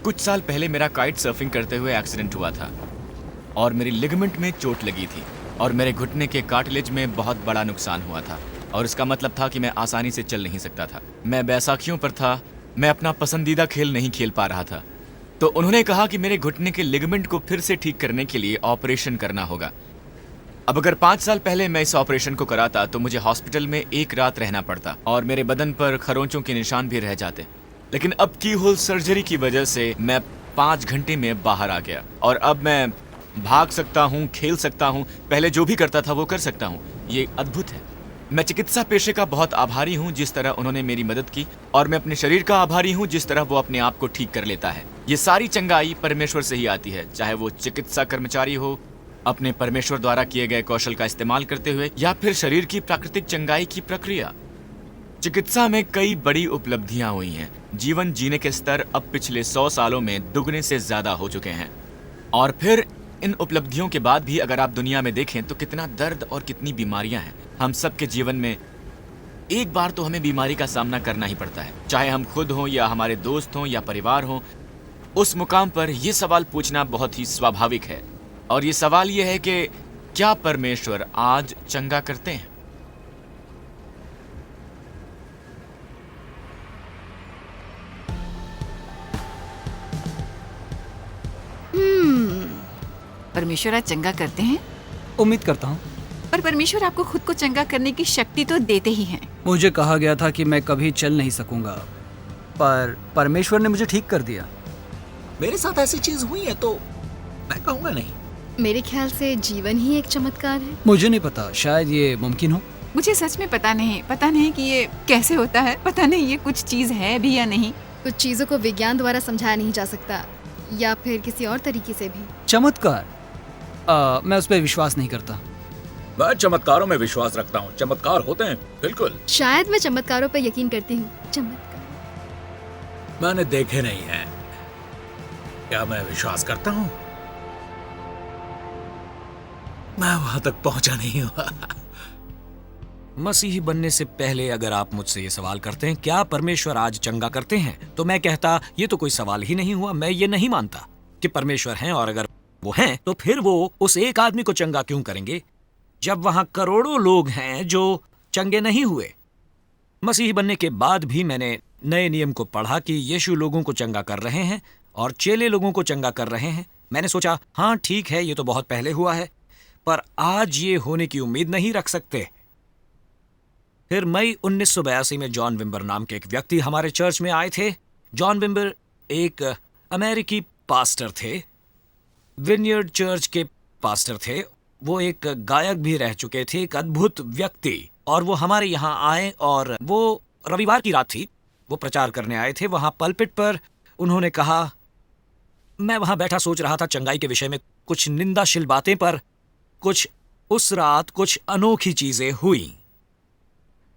कुछ साल पहले मेरा काइट सर्फिंग करते हुए एक्सीडेंट हुआ था और मेरी लिगामेंट में चोट लगी थी और मेरे घुटने के कार्टिलेज में बहुत बड़ा नुकसान हुआ था और इसका मतलब था कि मैं आसानी से चल नहीं सकता था। मैं बैसाखियों पर था, मैं अपना पसंदीदा खेल नहीं खेल पा रहा था। तो उन्होंने कहा कि मेरे घुटने के लिगामेंट को फिर से ठीक करने के लिए ऑपरेशन करना होगा। अब अगर 5 साल पहले मैं इस ऑपरेशन को कराता तो मुझे हॉस्पिटल में एक रात रहना पड़ता और मेरे बदन पर खरोंचों के निशान भी रह जाते। लेकिन अब की होल सर्जरी की वजह से मैं 5 घंटे में बाहर आ गया और अब मैं भाग सकता हूँ, खेल सकता हूँ, पहले जो भी करता था वो कर सकता हूँ। ये अद्भुत है। मैं चिकित्सा पेशे का बहुत आभारी हूँ जिस तरह उन्होंने मेरी मदद की, और मैं अपने शरीर का आभारी हूँ जिस तरह वो अपने आप को ठीक कर लेता है। ये सारी चंगाई परमेश्वर से ही आती है, चाहे वो चिकित्सा कर्मचारी हो अपने परमेश्वर द्वारा किए गए कौशल का इस्तेमाल करते हुए, या फिर शरीर की प्राकृतिक चंगाई की प्रक्रिया। चिकित्सा में कई बड़ी उपलब्धियां हुई हैं। जीवन जीने के स्तर अब पिछले 100 सालों में दुगने से ज्यादा हो चुके हैं। और फिर इन उपलब्धियों के बाद भी अगर आप दुनिया में देखें तो कितना दर्द और कितनी बीमारियां हैं। हम सबके जीवन में एक बार तो हमें बीमारी का सामना करना ही पड़ता है, चाहे हम खुद हों या हमारे दोस्त हों या परिवार हों। उस मुकाम पर यह सवाल पूछना बहुत ही स्वाभाविक है, और ये सवाल ये है कि क्या परमेश्वर आज चंगा करते हैं? परमेश्वर आज चंगा करते हैं। उम्मीद करता हूँ। पर परमेश्वर आपको खुद को चंगा करने की शक्ति तो देते ही हैं। मुझे कहा गया था कि मैं कभी चल नहीं सकूंगा, पर परमेश्वर ने मुझे ठीक कर दिया। मेरे साथ ऐसी चीज हुई है तो मैं कहूँगा नहीं। मेरे ख्याल से जीवन ही एक चमत्कार है। मुझे नहीं पता, शायद ये मुमकिन हो। मुझे सच में पता नहीं कि ये कैसे होता है। पता नहीं ये कुछ चीज है भी या नहीं। कुछ चीजों को विज्ञान द्वारा समझाया नहीं जा सकता, या फिर किसी और तरीके से भी। चमत्कार? मैं उस पर विश्वास नहीं करता। मैं चमत्कारों में विश्वास रखता हूँ। चमत्कार होते हैं, बिल्कुल। शायद मैं चमत्कारों पर यकीन करती हूँ। चमत्कार मैंने देखे नहीं है, क्या मैं विश्वास करता हूँ? मैं वहां तक पहुंचा नहीं हुआ। मसीही बनने से पहले अगर आप मुझसे ये सवाल करते हैं क्या परमेश्वर आज चंगा करते हैं, तो मैं कहता ये तो कोई सवाल ही नहीं हुआ। मैं ये नहीं मानता कि परमेश्वर हैं, और अगर वो हैं तो फिर वो उस एक आदमी को चंगा क्यों करेंगे जब वहां करोड़ों लोग हैं जो चंगे नहीं हुए। मसीही बनने के बाद भी मैंने नए नियम को पढ़ा कि यीशु लोगों को चंगा कर रहे हैं और चेले लोगों को चंगा कर रहे हैं। मैंने सोचा हाँ ठीक है, ये तो बहुत पहले हुआ है, पर आज ये होने की उम्मीद नहीं रख सकते। फिर मई 1982 में जॉन विम्बर नाम के एक व्यक्ति हमारे चर्च में आए थे। जॉन विम्बर एक अमेरिकी पास्टर थे, विनयर्ड चर्च के पास्टर थे। वो एक गायक भी रह चुके थे, एक अद्भुत व्यक्ति। और वो हमारे यहाँ आए और वो रविवार की रात थी, वो प्रचार करने आए थे। वहाँ पल्पिट पर उन्होंने कहा, मैं वहाँ बैठा सोच रहा था चंगाई के विषय में कुछ निंदाशील बातें, पर कुछ उस रात कुछ अनोखी चीजें हुई।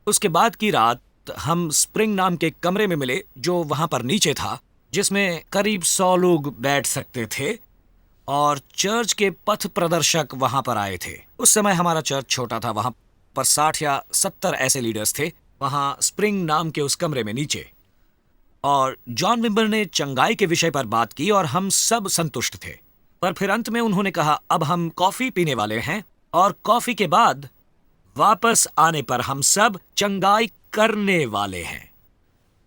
उसके बाद की रात हम स्प्रिंग नाम के कमरे में मिले जो वहां पर नीचे था, जिसमें करीब 100 लोग बैठ सकते थे, और चर्च के पथ प्रदर्शक वहां पर आए थे। उस समय हमारा चर्च छोटा था, वहां पर 60 या 70 ऐसे लीडर्स थे वहां स्प्रिंग नाम के उस कमरे में नीचे। और जॉन विम्बर ने चंगाई के विषय पर बात की और हम सब संतुष्ट थे। पर फिर अंत में उन्होंने कहा अब हम कॉफी पीने वाले हैं, और कॉफी के बाद वापस आने पर हम सब चंगाई करने वाले हैं।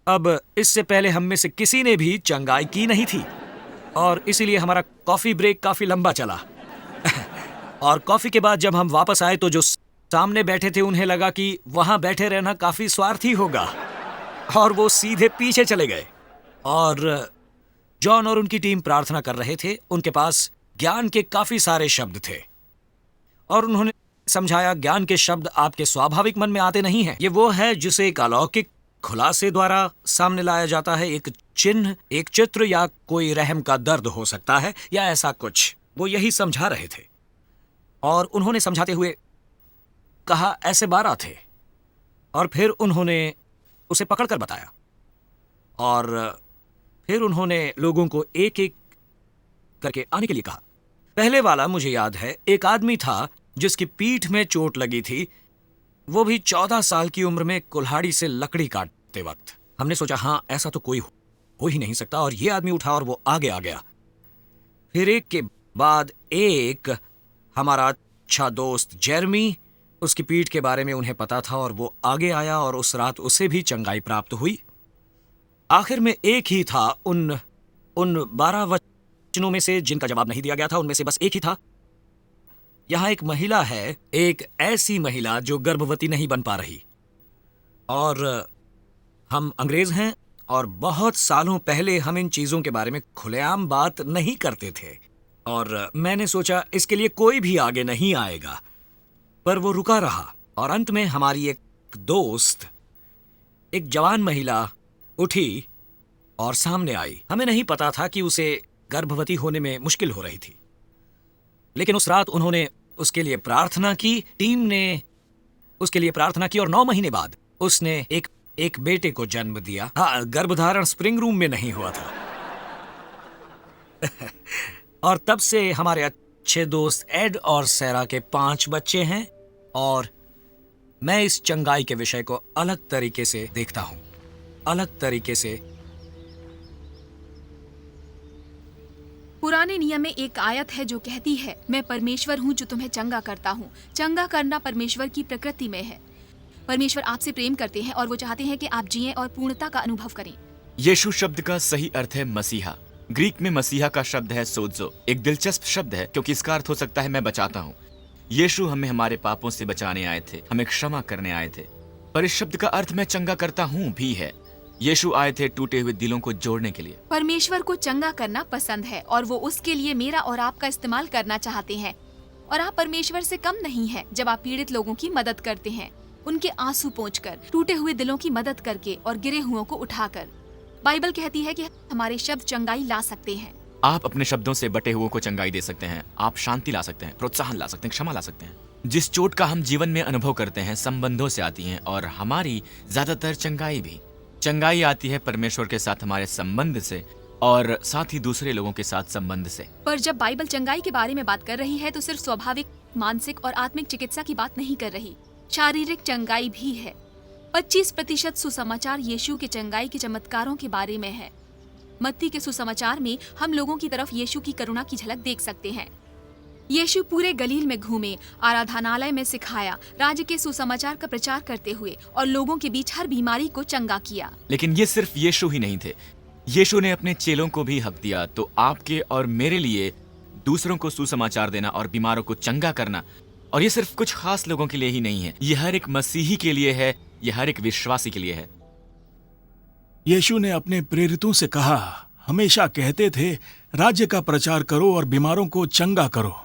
अब इससे पहले हम में से किसी ने भी चंगाई की नहीं थी, और इसीलिए हमारा कॉफी ब्रेक काफी लंबा चला। और कॉफी के बाद जब हम वापस आए तो जो सामने बैठे थे उन्हें लगा कि वहां बैठे रहना काफी स्वार्थी होगा, और वो सीधे पीछे चले गए। और जॉन और उनकी टीम प्रार्थना कर रहे थे। उनके पास ज्ञान के काफी सारे शब्द थे, और उन्होंने समझाया ज्ञान के शब्द आपके स्वाभाविक मन में आते नहीं हैं। ये वो है जिसे एक अलौकिक खुलासे द्वारा सामने लाया जाता है, एक चिन्ह, एक चित्र, या कोई रहम का दर्द हो सकता है, या ऐसा कुछ। वो यही समझा रहे थे। और उन्होंने समझाते हुए कहा ऐसे 12 थे, और फिर उन्होंने उसे पकड़कर बताया, और फिर उन्होंने लोगों को एक एक करके आने के लिए कहा। पहले वाला मुझे याद है, एक आदमी था जिसकी पीठ में चोट लगी थी, वो भी 14 साल की उम्र में कुल्हाड़ी से लकड़ी काटते वक्त। हमने सोचा हाँ ऐसा तो कोई हो ही नहीं सकता। और ये आदमी उठा और वो आगे आ गया। फिर एक के बाद एक हमारा अच्छा दोस्त जेरमी, उसकी पीठ के बारे में उन्हें पता था और वो आगे आया और उस रात उसे भी चंगाई प्राप्त हुई। आखिर में एक ही था उन 12 वचनों में से जिनका जवाब नहीं दिया गया था, उनमें से बस एक ही था। यहां एक महिला है, एक ऐसी महिला जो गर्भवती नहीं बन पा रही। और हम अंग्रेज हैं और बहुत सालों पहले हम इन चीजों के बारे में खुलेआम बात नहीं करते थे। और मैंने सोचा इसके लिए कोई भी आगे नहीं आएगा, पर वो रुका रहा। और अंत में हमारी एक दोस्त, एक जवान महिला उठी और सामने आई। हमें नहीं पता था कि उसे गर्भवती होने में मुश्किल हो रही थी, लेकिन उस रात उन्होंने उसके लिए प्रार्थना की, टीम ने उसके लिए प्रार्थना की और 9 महीने बाद उसने एक बेटे को जन्म दिया। हाँ, गर्भधारण स्प्रिंग रूम में नहीं हुआ था। और तब से हमारे अच्छे दोस्त एड और सैरा के 5 बच्चे हैं। और मैं इस चंगाई के विषय को अलग तरीके से देखता हूं, अलग तरीके से। पुराने नियम में एक आयत है जो कहती है, मैं परमेश्वर हूँ जो तुम्हें चंगा करता हूँ। चंगा करना परमेश्वर की प्रकृति में है। परमेश्वर आपसे प्रेम करते हैं और वो चाहते हैं कि आप जिएं और पूर्णता का अनुभव करें। यीशु शब्द का सही अर्थ है मसीहा। ग्रीक में मसीहा का शब्द है सोजो। एक दिलचस्प शब्द है क्योंकि इसका अर्थ हो सकता है मैं बचाता हूँ। यीशु हमें हमारे पापों से बचाने आए थे, हमें क्षमा करने आए थे। पर इस शब्द का अर्थ मैं चंगा करता हूँ भी है। यीशु आए थे टूटे हुए दिलों को जोड़ने के लिए। परमेश्वर को चंगा करना पसंद है और वो उसके लिए मेरा और आपका इस्तेमाल करना चाहते हैं। और आप परमेश्वर से कम नहीं है जब आप पीड़ित लोगों की मदद करते हैं, उनके आंसू पोंछकर, टूटे हुए दिलों की मदद करके और गिरे हुओं को उठाकर। बाइबल कहती है कि हमारे शब्द चंगाई ला सकते हैं। आप अपने शब्दों से बटे हुओं को चंगाई दे सकते हैं। आप शांति ला सकते हैं, प्रोत्साहन ला सकते हैं, क्षमा ला सकते हैं। जिस चोट का हम जीवन में अनुभव करते हैं संबंधों से आती है, और हमारी ज्यादातर चंगाई भी। चंगाई आती है परमेश्वर के साथ हमारे संबंध से और साथ ही दूसरे लोगों के साथ संबंध से। पर जब बाइबल चंगाई के बारे में बात कर रही है तो सिर्फ स्वाभाविक, मानसिक और आत्मिक चिकित्सा की बात नहीं कर रही, शारीरिक चंगाई भी है। 25% सुसमाचार यीशु के चंगाई के चमत्कारों के बारे में है। मत्ती के सुसमाचार में हम लोगों की तरफ यीशु की करुणा की झलक देख सकते हैं। यीशु पूरे गलील में घूमे, आराधनालय में सिखाया, राज्य के सुसमाचार का प्रचार करते हुए और लोगों के बीच हर बीमारी को चंगा किया। लेकिन ये सिर्फ यीशु ही नहीं थे, यीशु ने अपने चेलों को भी हक दिया। तो आपके और मेरे लिए दूसरों को सुसमाचार देना और बीमारों को चंगा करना, और ये सिर्फ कुछ खास लोगों के लिए ही नहीं है, ये हर एक मसीही के लिए है, ये हर एक विश्वासी के लिए है। यीशु ने अपने प्रेरितों से कहा, हमेशा कहते थे राज्य का प्रचार करो और बीमारों को चंगा करो।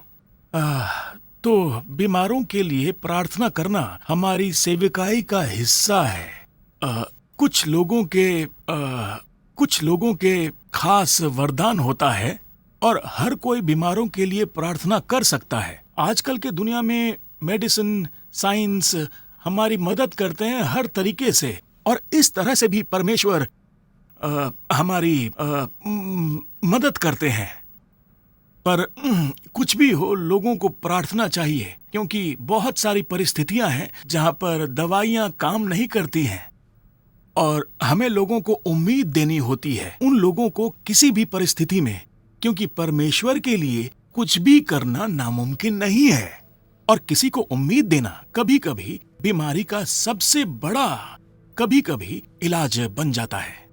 तो बीमारों के लिए प्रार्थना करना हमारी सेविकाई का हिस्सा है। कुछ लोगों के खास वरदान होता है और हर कोई बीमारों के लिए प्रार्थना कर सकता है। आजकल के दुनिया में मेडिसिन, साइंस हमारी मदद करते हैं हर तरीके से, और इस तरह से भी परमेश्वर हमारी मदद करते हैं। पर कुछ भी हो, लोगों को प्रार्थना चाहिए, क्योंकि बहुत सारी परिस्थितियां हैं जहां पर दवाइयां काम नहीं करती हैं, और हमें लोगों को उम्मीद देनी होती है, उन लोगों को किसी भी परिस्थिति में, क्योंकि परमेश्वर के लिए कुछ भी करना नामुमकिन नहीं है। और किसी को उम्मीद देना कभी कभी बीमारी का सबसे बड़ा इलाज बन जाता है।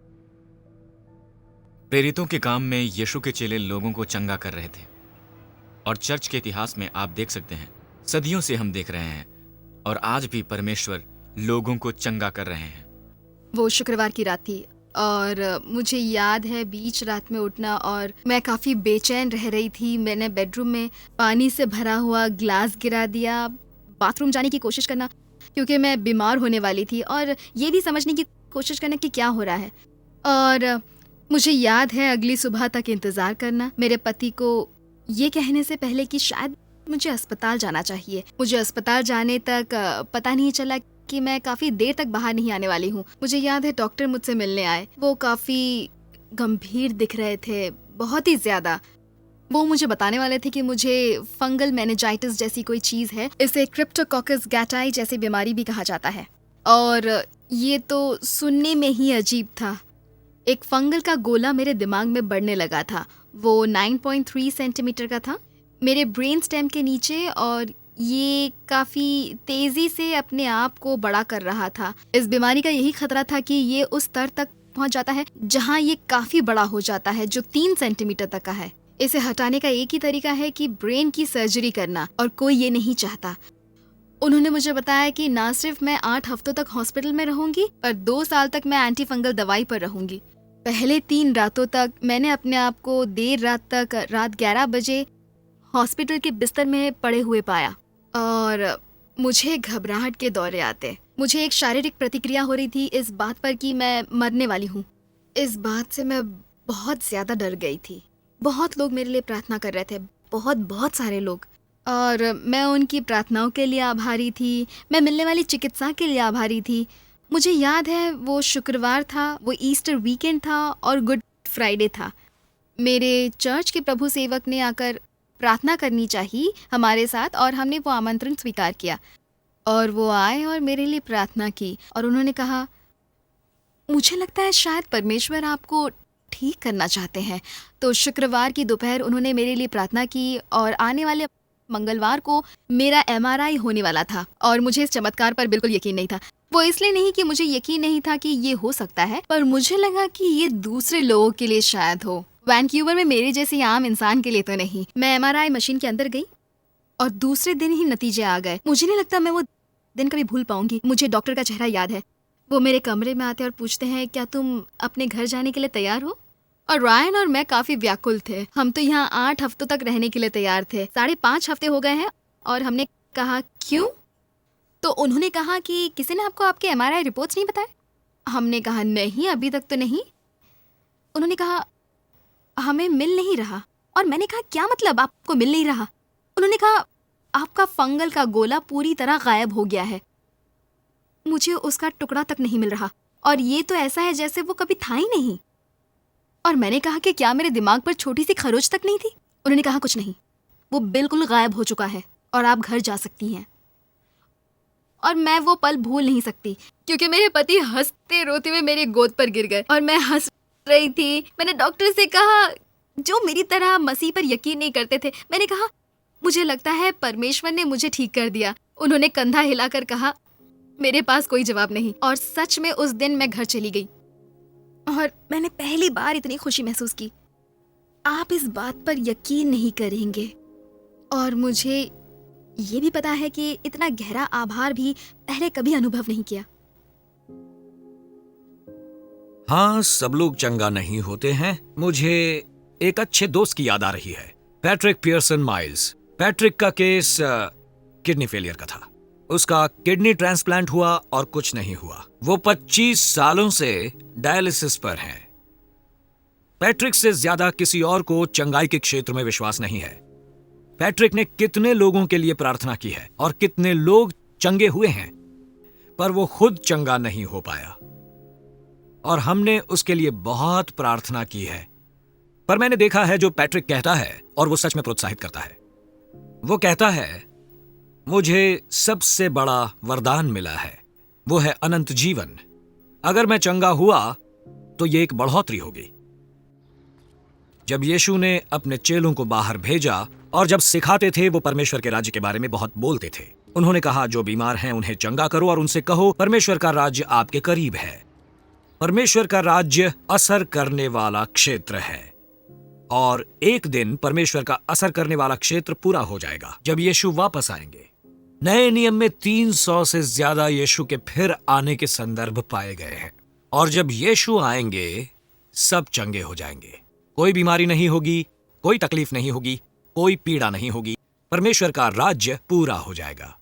प्रेरितों के काम में यीशु के चेले लोगों को चंगा कर रहे थे, और चर्च के इतिहास में आप देख सकते हैं, सदियों से हम देख रहे हैं, और आज भी परमेश्वर लोगों को चंगा कर रहे हैं। वो शुक्रवार की रात थी और मुझे याद है बीच रात में उठना, और मैं काफ़ी बेचैन रह रही थी। मैंने बेडरूम में पानी से भरा हुआ ग्लास गिरा दिया, बाथरूम जाने की कोशिश करना क्योंकि मैं बीमार होने वाली थी, और ये भी समझने की कोशिश करना कि क्या हो रहा है। और मुझे याद है अगली सुबह तक इंतज़ार करना, मेरे पति को ये कहने से पहले कि शायद मुझे अस्पताल जाना चाहिए। मुझे अस्पताल जाने तक पता नहीं चला कि मैं काफ़ी देर तक बाहर नहीं आने वाली हूँ। मुझे याद है डॉक्टर मुझसे मिलने आए, वो काफ़ी गंभीर दिख रहे थे, बहुत ही ज़्यादा। वो मुझे बताने वाले थे कि मुझे फंगल मेनिंजाइटिस जैसी कोई चीज़ है, इसे क्रिप्टोकोकस गैटाई जैसी बीमारी भी कहा जाता है। और ये तो सुनने में ही अजीब था। एक फंगल का गोला मेरे दिमाग में बढ़ने लगा था। वो 9.3 सेंटीमीटर का था मेरे ब्रेन स्टेम के नीचे, और ये काफ़ी तेज़ी से अपने आप को बड़ा कर रहा था। इस बीमारी का यही खतरा था कि ये उस स्तर तक पहुंच जाता है जहां ये काफ़ी बड़ा हो जाता है, जो 3 सेंटीमीटर तक का है। इसे हटाने का एक ही तरीका है कि ब्रेन की सर्जरी करना, और कोई ये नहीं चाहता। उन्होंने मुझे बताया कि ना सिर्फ मैं 8 हफ्तों तक हॉस्पिटल में रहूंगी, पर 2 साल तक मैं एंटी फंगल दवाई पर रहूंगी। पहले 3 रातों तक मैंने अपने आप को देर रात तक, रात 11 बजे हॉस्पिटल के बिस्तर में पड़े हुए पाया, और मुझे घबराहट के दौरे आते। मुझे एक शारीरिक प्रतिक्रिया हो रही थी इस बात पर कि मैं मरने वाली हूँ। इस बात से मैं बहुत ज़्यादा डर गई थी। बहुत लोग मेरे लिए प्रार्थना कर रहे थे, बहुत सारे लोग, और मैं उनकी प्रार्थनाओं के लिए आभारी थी। मैं मिलने वाली चिकित्सा के लिए आभारी थी। मुझे याद है वो शुक्रवार था, वो ईस्टर वीकेंड था और गुड फ्राइडे था। मेरे चर्च के प्रभु सेवक ने आकर प्रार्थना करनी चाहिए हमारे साथ, और हमने वो आमंत्रण स्वीकार किया, और वो आए और मेरे लिए प्रार्थना की। और उन्होंने कहा, मुझे लगता है शायद परमेश्वर आपको ठीक करना चाहते हैं। तो शुक्रवार की दोपहर उन्होंने मेरे लिए प्रार्थना की, और आने वाले मंगलवार को मेरा MRI होने वाला था, और मुझे इस चमत्कार पर बिल्कुल यकीन नहीं था। वो इसलिए नहीं कि मुझे यकीन नहीं था कि ये हो सकता है, पर मुझे लगा कि ये दूसरे लोगों के लिए शायद हो, वैंक्यूवर में मेरे जैसे आम इंसान के लिए तो नहीं। मैं MRI मशीन के अंदर गई और दूसरे दिन ही नतीजे आ गए। मुझे नहीं लगता मैं वो दिन कभी भूल पाऊंगी। मुझे डॉक्टर का चेहरा याद है। वो मेरे कमरे में आते और पूछते हैं, क्या तुम अपने घर जाने के लिए तैयार हो? और रायन और मैं काफ़ी व्याकुल थे। हम तो यहाँ 8 हफ्तों तक रहने के लिए तैयार थे। 5.5 हफ्ते हो गए हैं, और हमने कहा क्यों? तो उन्होंने कहा कि किसी ने आपको आपके MRI रिपोर्ट्स नहीं बताए? हमने कहा नहीं, अभी तक तो नहीं। उन्होंने कहा हमें मिल नहीं रहा। और मैंने कहा क्या मतलब आपको मिल नहीं रहा? उन्होंने कहा आपका फंगल का गोला पूरी तरह गायब हो गया है, मुझे उसका टुकड़ा तक नहीं मिल रहा, और ये तो ऐसा है जैसे वो कभी था ही नहीं। और मैंने कहा कि क्या मेरे दिमाग पर छोटी सी खरोच तक नहीं थी? उन्होंने कहा कुछ नहीं, वो बिल्कुल गायब हो चुका है और आप घर जा सकती हैं। और मैं वो पल भूल नहीं सकती, क्योंकि मेरे पति हंसते रोते हुए मेरे गोद पर गिर गए और मैं हंस रही थी। मैंने डॉक्टर से कहा, जो मेरी तरह मसीह पर यकीन नहीं करते थे, मैंने कहा मुझे लगता है परमेश्वर ने मुझे ठीक कर दिया। उन्होंने कंधा हिलाकर कहा, मेरे पास कोई जवाब नहीं। और सच में उस दिन मैं घर चली गई और मैंने पहली बार इतनी खुशी महसूस की। आप इस बात पर यकीन नहीं करेंगे, और मुझे ये भी पता है कि इतना गहरा आभार भी पहले कभी अनुभव नहीं किया। हाँ, सब लोग चंगा नहीं होते हैं। मुझे एक अच्छे दोस्त की याद आ रही है, पैट्रिक पियर्सन माइल्स। पैट्रिक का केस किडनी फेलियर का था। उसका किडनी ट्रांसप्लांट हुआ और कुछ नहीं हुआ। वो 25 सालों से डायलिसिस पर है। पैट्रिक से ज्यादा किसी और को चंगाई के क्षेत्र में विश्वास नहीं है। पैट्रिक ने कितने लोगों के लिए प्रार्थना की है और कितने लोग चंगे हुए हैं, पर वो खुद चंगा नहीं हो पाया। और हमने उसके लिए बहुत प्रार्थना की है। पर मैंने देखा है जो पैट्रिक कहता है, और वो सच में प्रोत्साहित करता है। वो कहता है, मुझे सबसे बड़ा वरदान मिला है, वो है अनंत जीवन। अगर मैं चंगा हुआ तो ये एक बढ़ोतरी होगी। जब यीशु ने अपने चेलों को बाहर भेजा और जब सिखाते थे, वो परमेश्वर के राज्य के बारे में बहुत बोलते थे। उन्होंने कहा, जो बीमार हैं उन्हें चंगा करो और उनसे कहो, परमेश्वर का राज्य आपके करीब है। परमेश्वर का राज्य असर करने वाला क्षेत्र है, और एक दिन परमेश्वर का असर करने वाला क्षेत्र पूरा हो जाएगा जब यीशु वापस आएंगे। नए नियम में 300 से ज्यादा यीशु के फिर आने के संदर्भ पाए गए हैं, और जब यीशु आएंगे सब चंगे हो जाएंगे। कोई बीमारी नहीं होगी, कोई तकलीफ नहीं होगी, कोई पीड़ा नहीं होगी। परमेश्वर का राज्य पूरा हो जाएगा।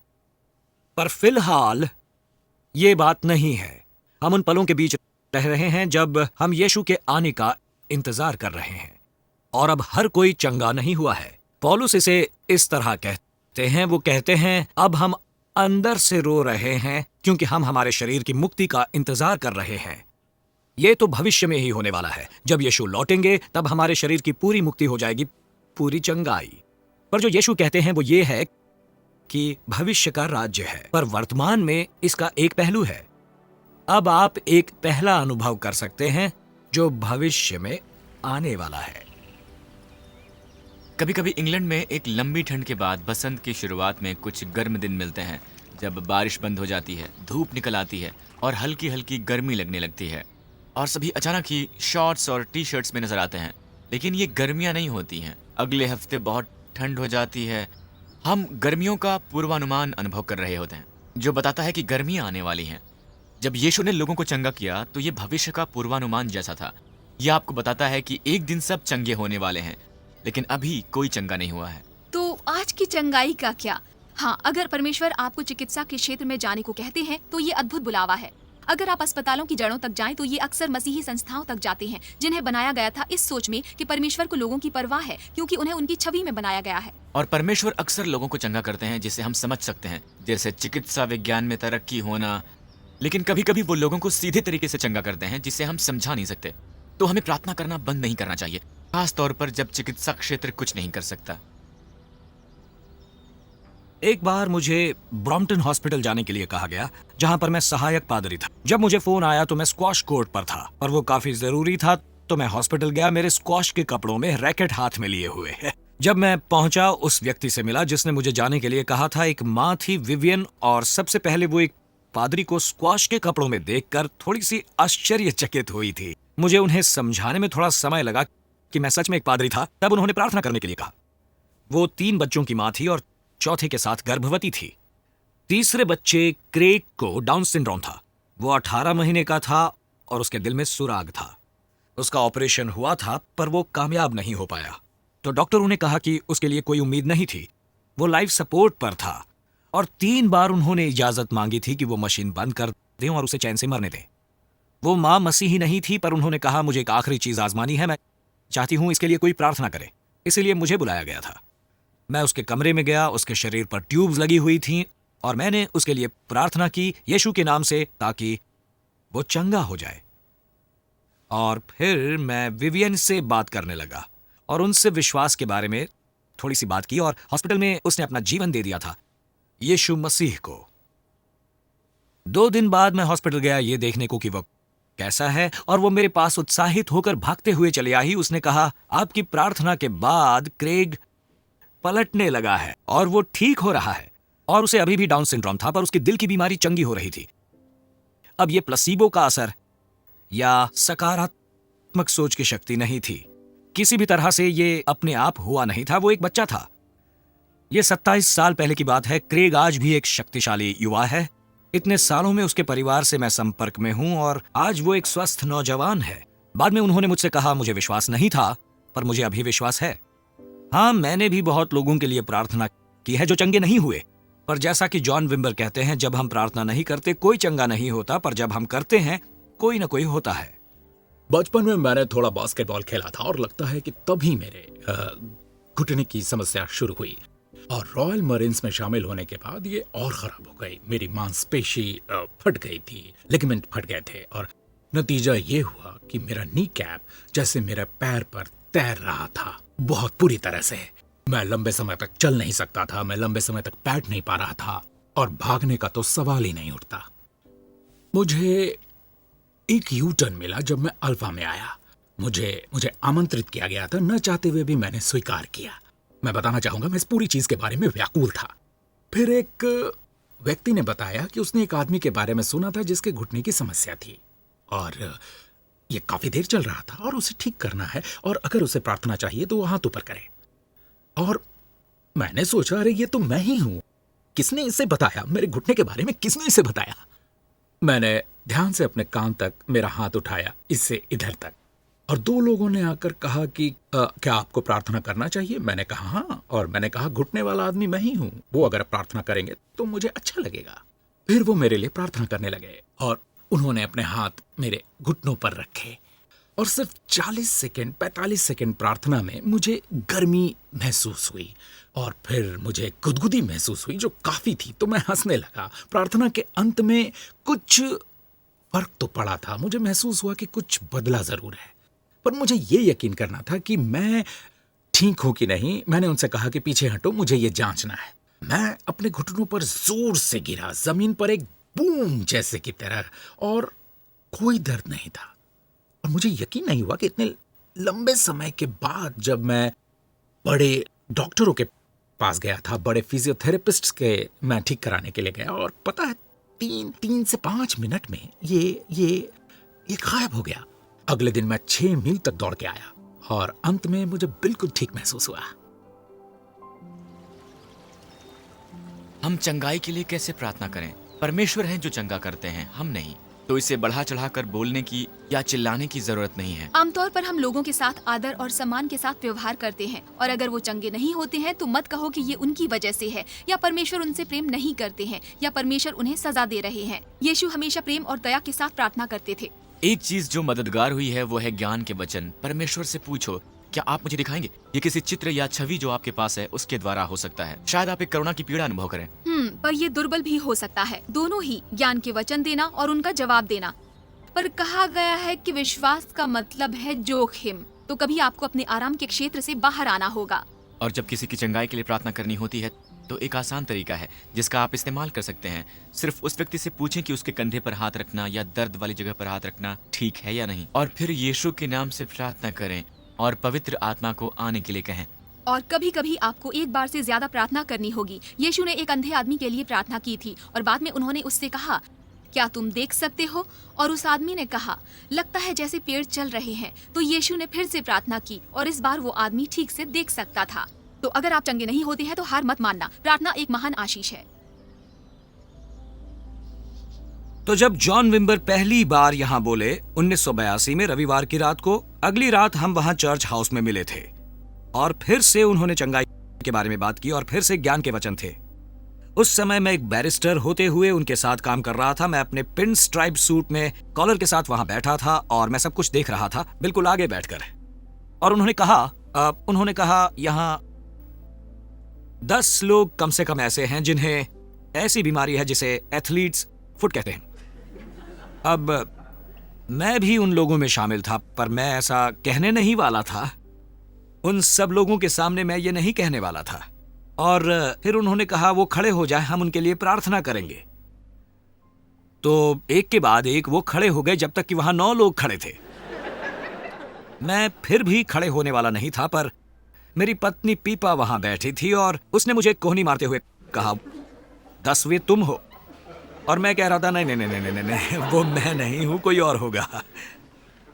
पर फिलहाल ये बात नहीं है। हम उन पलों के बीच रह रहे हैं जब हम यीशु के आने का इंतजार कर रहे हैं, और अब हर कोई चंगा नहीं हुआ है। पौलुस इसे इस तरह कहते हैं, वो कहते हैं, अब हम अंदर से रो रहे हैं क्योंकि हम हमारे शरीर की मुक्ति का इंतजार कर रहे हैं। ये तो भविष्य में ही होने वाला है। जब यीशु लौटेंगे तब हमारे शरीर की पूरी मुक्ति हो जाएगी, पूरी चंगाई। पर जो यीशु कहते हैं वो ये है कि भविष्य का राज्य है, पर वर्तमान में इसका एक पहलू है। अब आप एक पहला अनुभव कर सकते हैं जो भविष्य में आने वाला है। कभी कभी इंग्लैंड में एक लंबी ठंड के बाद बसंत की शुरुआत में कुछ गर्म दिन मिलते हैं, जब बारिश बंद हो जाती है, धूप निकल आती है और हल्की हल्की गर्मी लगने लगती है और सभी अचानक ही शॉर्ट्स और टी शर्ट्स में नजर आते हैं। लेकिन ये गर्मियां नहीं होती हैं। अगले हफ्ते बहुत ठंड हो जाती है। हम गर्मियों का पूर्वानुमान अनुभव कर रहे होते हैं, जो बताता है कि गर्मियां आने वाली हैं। जब यीशु ने लोगों को चंगा किया तो ये भविष्य का पूर्वानुमान जैसा था। यह आपको बताता है कि एक दिन सब चंगे होने वाले हैं, लेकिन अभी कोई चंगा नहीं हुआ है। तो आज की चंगाई का क्या? हाँ, अगर परमेश्वर आपको चिकित्सा के क्षेत्र में जाने को कहते हैं तो ये अद्भुत बुलावा है। अगर आप अस्पतालों की जड़ों तक जाएं तो ये अक्सर मसीही संस्थाओं तक जाते हैं, जिन्हें बनाया गया था इस सोच में कि परमेश्वर को लोगों की परवाह है, क्योंकि उन्हें उनकी छवि में बनाया गया है। और परमेश्वर अक्सर लोगों को चंगा करते हैं जिसे हम समझ सकते हैं, जैसे चिकित्सा विज्ञान में तरक्की होना। लेकिन कभी कभी वो लोगों को सीधे तरीके से चंगा करते हैं जिसे हम समझा नहीं सकते। तो हमें प्रार्थना करना बंद नहीं करना चाहिए, खास तौर पर जब चिकित्सा क्षेत्र कुछ नहीं कर सकता। एक बार मुझे ब्रॉम्पटन हॉस्पिटल जाने के लिए कहा गया, जहां पर मैं सहायक पादरी था। जब मुझे फोन आया तो मैं स्क्वॉश कोर्ट पर था और वो काफी जरूरी था, तो मैं हॉस्पिटल गया, मेरे स्क्वॉश के कपड़ों में रैकेट हाथ में लिए हुए। जब मैं पहुंचा, उस व्यक्ति से मिला जिसने मुझे जाने के लिए कहा था। एक माँ थी, विवियन, और सबसे पहले वो एक पादरी को स्क्वॉश के कपड़ों में देखकर थोड़ी सी आश्चर्यचकित हुई थी। मुझे उन्हें समझाने में थोड़ा समय लगा कि मैं सच में एक पादरी था। तब उन्होंने प्रार्थना करने के लिए कहा। वो 3 बच्चों की माँ थी और चौथे के साथ गर्भवती थी। तीसरे बच्चे क्रेग को डाउन सिंड्रोम था। वो 18 महीने का था और उसके दिल में सुराग था। उसका ऑपरेशन हुआ था पर वो कामयाब नहीं हो पाया, तो डॉक्टरों ने कहा कि उसके लिए कोई उम्मीद नहीं थी। वो लाइफ सपोर्ट पर था और 3 बार उन्होंने इजाजत मांगी थी कि वो मशीन बंद कर दें और उसे चैन से मरने दें। वो माँ मसीही नहीं थी, पर उन्होंने कहा मुझे एक आखिरी चीज आजमानी है, मैं चाहती हूं इसके लिए कोई प्रार्थना करे। इसीलिए मुझे बुलाया गया था। मैं उसके कमरे में गया, उसके शरीर पर ट्यूब्स लगी हुई थीं और मैंने उसके लिए प्रार्थना की यीशु के नाम से, ताकि वो चंगा हो जाए। और फिर मैं विवियन से बात करने लगा और उनसे विश्वास के बारे में थोड़ी सी बात की, और हॉस्पिटल में उसने अपना जीवन दे दिया था यीशु मसीह को। 2 दिन बाद मैं हॉस्पिटल गया ये देखने को कि वो कैसा है, और वो मेरे पास उत्साहित होकर भागते हुए चली आई। उसने कहा, आपकी प्रार्थना के बाद क्रेग पलटने लगा है और वो ठीक हो रहा है, और उसे अभी भी डाउन सिंड्रोम था, पर उसकी दिल की बीमारी चंगी हो रही थी। अब ये प्लसीबो का असर या सकारात्मक सोच की शक्ति नहीं थी। किसी भी तरह से ये अपने आप हुआ नहीं था। वो एक बच्चा था। ये 27 साल पहले की बात है। क्रेग आज भी एक शक्तिशाली युवा है। इतने सालों में उसके परिवार से मैं संपर्क में हूं और आज वो एक स्वस्थ नौजवान है। बाद में उन्होंने मुझसे कहा, मुझे विश्वास नहीं था पर मुझे अभी विश्वास है। हाँ, मैंने भी बहुत लोगों के लिए प्रार्थना की है जो चंगे नहीं हुए, पर जैसा कि जॉन विम्बर कहते हैं, जब हम प्रार्थना नहीं करते कोई चंगा नहीं होता, पर जब हम करते हैं कोई ना कोई होता है। बचपन में मैंने थोड़ा बास्केटबॉल खेला था और लगता है कि तभी मेरे घुटने की समस्या शुरू हुई, और रॉयल मरीन्स में शामिल होने के बाद ये और खराब हो गई। मेरी मांसपेशी फट गई थी, लिगामेंट फट गए थे, और नतीजा ये हुआ कि मेरा नी कैप जैसे मेरे पैर पर तैर रहा था, बहुत बुरी तरह से। मैं लंबे समय तक चल नहीं सकता था, मैं लंबे समय तक बैठ नहीं पा रहा था, और भागने का तो सवाल ही नहीं उठता। मुझे एक यू टर्न मिला जब मैं अल्फा में आया। मुझे आमंत्रित किया गया था, न चाहते हुए भी मैंने स्वीकार किया। मैं बताना चाहूंगा, मैं इस पूरी चीज के बारे में व्याकुल था। फिर एक व्यक्ति ने बताया कि उसने एक आदमी के बारे में सुना था जिसके घुटने की समस्या थी, और ये काफी देर चल रहा था, और उसे ठीक करना है, और अगर उसे प्रार्थना चाहिए तो वो हाथ ऊपर करे। और मैंने सोचा, अरे ये तो मैं ही हूं। किसने इसे बताया? मेरे घुटने के बारे में किसने इसे बताया? मैंने ध्यान से अपने कान तक मेरा हाथ उठाया, इससे इधर तक, और 2 लोगों ने आकर कहा कि क्या आपको प्रार्थना करना चाहिए? मैंने कहा हाँ, और मैंने कहा घुटने वाला आदमी मैं ही हूं, वो अगर प्रार्थना करेंगे तो मुझे अच्छा लगेगा। फिर वो मेरे लिए प्रार्थना करने लगे और उन्होंने अपने हाथ मेरे घुटनों पर रखे, और सिर्फ 40 सेकेंड 45 सेकेंड प्रार्थना में मुझे गर्मी महसूस हुई, और फिर मुझे गुदगुदी महसूस हुई जो काफी थी। तो मैं हंसने लगा। प्रार्थना के अंत में कुछ फर्क तो पड़ा था, मुझे महसूस हुआ कि कुछ बदला जरूर है, पर मुझे ये यकीन करना था कि मैं ठीक हूं कि नहीं। मैंने उनसे कहा कि पीछे हटो, मुझे ये जांचना है। मैं अपने घुटनों पर जोर से गिरा, जमीन पर एक बूम जैसे की तरह, और कोई दर्द नहीं था। और मुझे यकीन नहीं हुआ कि इतने लंबे समय के बाद जब मैं बड़े डॉक्टरों के पास गया था, बड़े फिजियोथेरेपिस्ट के मैं ठीक कराने के लिए गया, और पता है 3 से 5 मिनट में ये गायब हो गया। अगले दिन मैं 6 मील तक दौड़ के आया और अंत में मुझे बिल्कुल ठीक महसूस हुआ। हम चंगाई के लिए कैसे प्रार्थना करें? परमेश्वर हैं जो चंगा करते हैं, हम नहीं। तो इसे बढ़ा चढ़ाकर बोलने की या चिल्लाने की जरूरत नहीं है। आमतौर पर हम लोगों के साथ आदर और सम्मान के साथ व्यवहार करते हैं, और अगर वो चंगे नहीं होते हैं तो मत कहो कि ये उनकी वजह से है, या परमेश्वर उनसे प्रेम नहीं करते हैं, या परमेश्वर उन्हें सजा दे रहे हैं। यीशु हमेशा प्रेम और दया के साथ प्रार्थना करते थे। एक चीज जो मददगार हुई है वो है ज्ञान के वचन। परमेश्वर से पूछो, क्या आप मुझे दिखाएंगे? ये किसी चित्र या छवि जो आपके पास है उसके द्वारा हो सकता है। शायद आप एक करुणा की पीड़ा अनुभव करें। पर ये दुर्बल भी हो सकता है। दोनों ही, ज्ञान के वचन देना और उनका जवाब देना। पर कहा गया है कि विश्वास का मतलब है जोखिम। तो कभी आपको अपने आराम के क्षेत्र से बाहर आना होगा। और जब किसी की चंगाई के लिए प्रार्थना करनी होती है तो एक आसान तरीका है जिसका आप इस्तेमाल कर सकते हैं। सिर्फ उस व्यक्ति से पूछें कि उसके कंधे पर हाथ रखना या दर्द वाली जगह पर हाथ रखना ठीक है या नहीं, और फिर यीशु के नाम से प्रार्थना करें और पवित्र आत्मा को आने के लिए कहें। और कभी कभी आपको एक बार से ज्यादा प्रार्थना करनी होगी। यीशु ने एक अंधे आदमी के लिए प्रार्थना की थी, और बाद में उन्होंने उससे कहा, क्या तुम देख सकते हो? और उस आदमी ने कहा, लगता है जैसे पेड़ चल रहे हैं। तो यीशु ने फिर से प्रार्थना की, और इस बार वो आदमी ठीक से देख सकता था। तो अगर आप चंगे नहीं होते हैं तो हार मत मानना। प्रार्थना एक महान आशीष है। तो जब जॉन विम्बर पहली बार यहाँ बोले 1982 में रविवार की रात को, अगली रात हम वहां चर्च हाउस में मिले थे, और फिर से उन्होंने चंगाई के बारे में बात की, और फिर से ज्ञान के वचन थे। उस समय मैं एक बैरिस्टर होते हुए उनके साथ काम कर रहा था। मैं अपने पिन स्ट्राइप सूट में कॉलर के साथ वहां बैठा था, और मैं सब कुछ देख रहा था, बिल्कुल आगे बैठकर। और उन्होंने कहा यहाँ 10 लोग कम से कम ऐसे हैं जिन्हें ऐसी बीमारी है जिसे एथलीट्स फुट कहते हैं। अब मैं भी उन लोगों में शामिल था, पर मैं ऐसा कहने नहीं वाला था। उन सब लोगों के सामने मैं ये नहीं कहने वाला था। और फिर उन्होंने कहा वो खड़े हो जाए, हम उनके लिए प्रार्थना करेंगे। तो एक के बाद एक वो खड़े हो गए, जब तक कि वहां 9 लोग खड़े थे। मैं फिर भी खड़े होने वाला नहीं था, पर मेरी पत्नी पीपा वहां बैठी थी, और उसने मुझे कोहनी मारते हुए कहा, 10वें तुम हो। और मैं कह रहा था, नहीं, वो मैं नहीं हूं, कोई और होगा।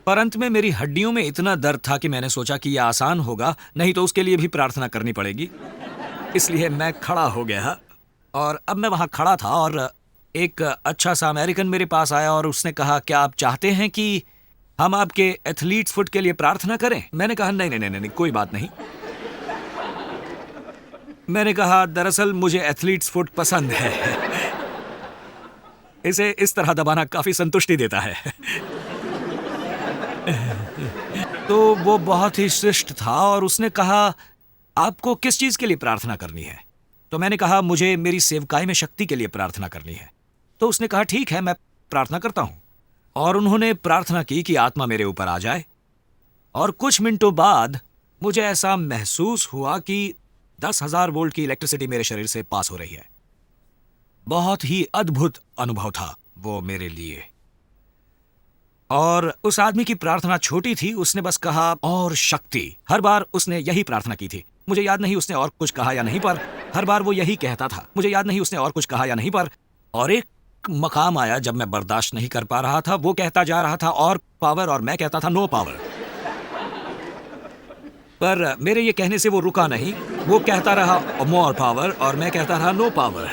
पर अंत में मेरी हड्डियों में इतना दर्द था कि मैंने सोचा कि यह आसान होगा, नहीं तो उसके लिए भी प्रार्थना करनी पड़ेगी। इसलिए मैं खड़ा हो गया, और अब मैं वहां खड़ा था, और एक अच्छा सा अमेरिकन मेरे पास आया, और उसने कहा, क्या आप चाहते हैं कि हम आपके एथलीट्स फुट के लिए प्रार्थना करें? मैंने कहा, नहीं, कोई बात नहीं। मैंने कहा, दरअसल मुझे एथलीट्स फुट पसंद है। इसे इस तरह दबाना काफी संतुष्टि देता है। तो वो बहुत ही शिष्ट था, और उसने कहा, आपको किस चीज के लिए प्रार्थना करनी है? तो मैंने कहा, मुझे मेरी सेवकाई में शक्ति के लिए प्रार्थना करनी है। तो उसने कहा, ठीक है, मैं प्रार्थना करता हूं। और उन्होंने प्रार्थना की कि आत्मा मेरे ऊपर आ जाए, और कुछ मिनटों बाद मुझे ऐसा महसूस हुआ कि 10,000 वोल्ट की इलेक्ट्रिसिटी मेरे शरीर से पास हो रही है। बहुत ही अद्भुत अनुभव था वो मेरे लिए। और उस आदमी की प्रार्थना छोटी थी, उसने बस कहा, और शक्ति। हर बार उसने यही प्रार्थना की थी। मुझे याद नहीं उसने और कुछ कहा या नहीं, पर हर बार वो यही कहता था। मुझे याद नहीं उसने और कुछ कहा या नहीं, पर और एक मकाम आया जब मैं बर्दाश्त नहीं कर पा रहा था। वो कहता जा रहा था, और पावर, और मैं कहता था, नो पावर। पर मेरे ये कहने से वो रुका नहीं, वो कहता रहा, मोर पावर, और मैं कहता रहा, नो पावर।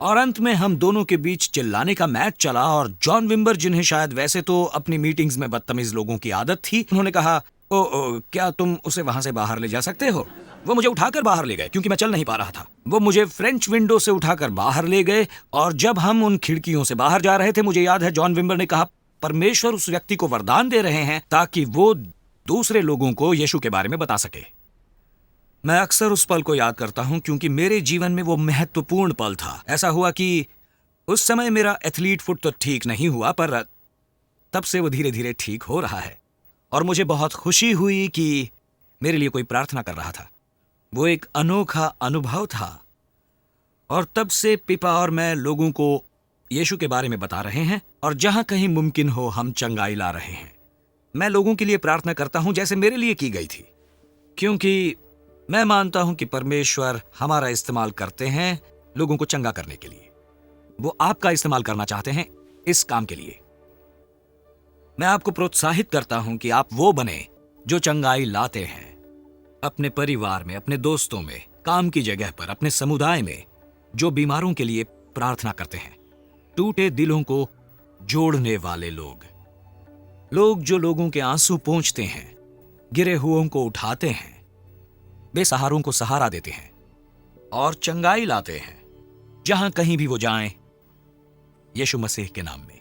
और अंत में हम दोनों के बीच चिल्लाने का मैच चला, और जॉन विम्बर, जिन्हें शायद वैसे तो अपनी मीटिंग्स में बदतमीज लोगों की आदत थी, उन्होंने कहा, ओ, क्या तुम उसे वहां से बाहर ले जा सकते हो? वो मुझे उठाकर बाहर ले गए, क्योंकि मैं चल नहीं पा रहा था। वो मुझे फ्रेंच विंडो से उठाकर बाहर ले गए, और जब हम उन खिड़कियों से बाहर जा रहे थे, मुझे याद है जॉन विम्बर ने कहा, परमेश्वर उस व्यक्ति को वरदान दे रहे हैं ताकि वो दूसरे लोगों को यीशु के बारे में बता सके। मैं अक्सर उस पल को याद करता हूं, क्योंकि मेरे जीवन में वो महत्वपूर्ण पल था। ऐसा हुआ कि उस समय मेरा एथलीट फुट तो ठीक नहीं हुआ, पर तब से वो धीरे धीरे ठीक हो रहा है, और मुझे बहुत खुशी हुई कि मेरे लिए कोई प्रार्थना कर रहा था। वो एक अनोखा अनुभव था, और तब से पिपा और मैं लोगों को यीशु के बारे में बता रहे हैं, और जहां कहीं मुमकिन हो हम चंगाई ला रहे हैं। मैं लोगों के लिए प्रार्थना करता हूं जैसे मेरे लिए की गई थी, क्योंकि मैं मानता हूं कि परमेश्वर हमारा इस्तेमाल करते हैं लोगों को चंगा करने के लिए। वो आपका इस्तेमाल करना चाहते हैं इस काम के लिए। मैं आपको प्रोत्साहित करता हूं कि आप वो बने जो चंगाई लाते हैं अपने परिवार में, अपने दोस्तों में, काम की जगह पर, अपने समुदाय में, जो बीमारों के लिए प्रार्थना करते हैं, टूटे दिलों को जोड़ने वाले लोग जो लोगों के आंसू पोंछते हैं, गिरे हुओं को उठाते हैं, बेसहारों को सहारा देते हैं और चंगाई लाते हैं जहां कहीं भी वो जाएं, यीशु मसीह के नाम में।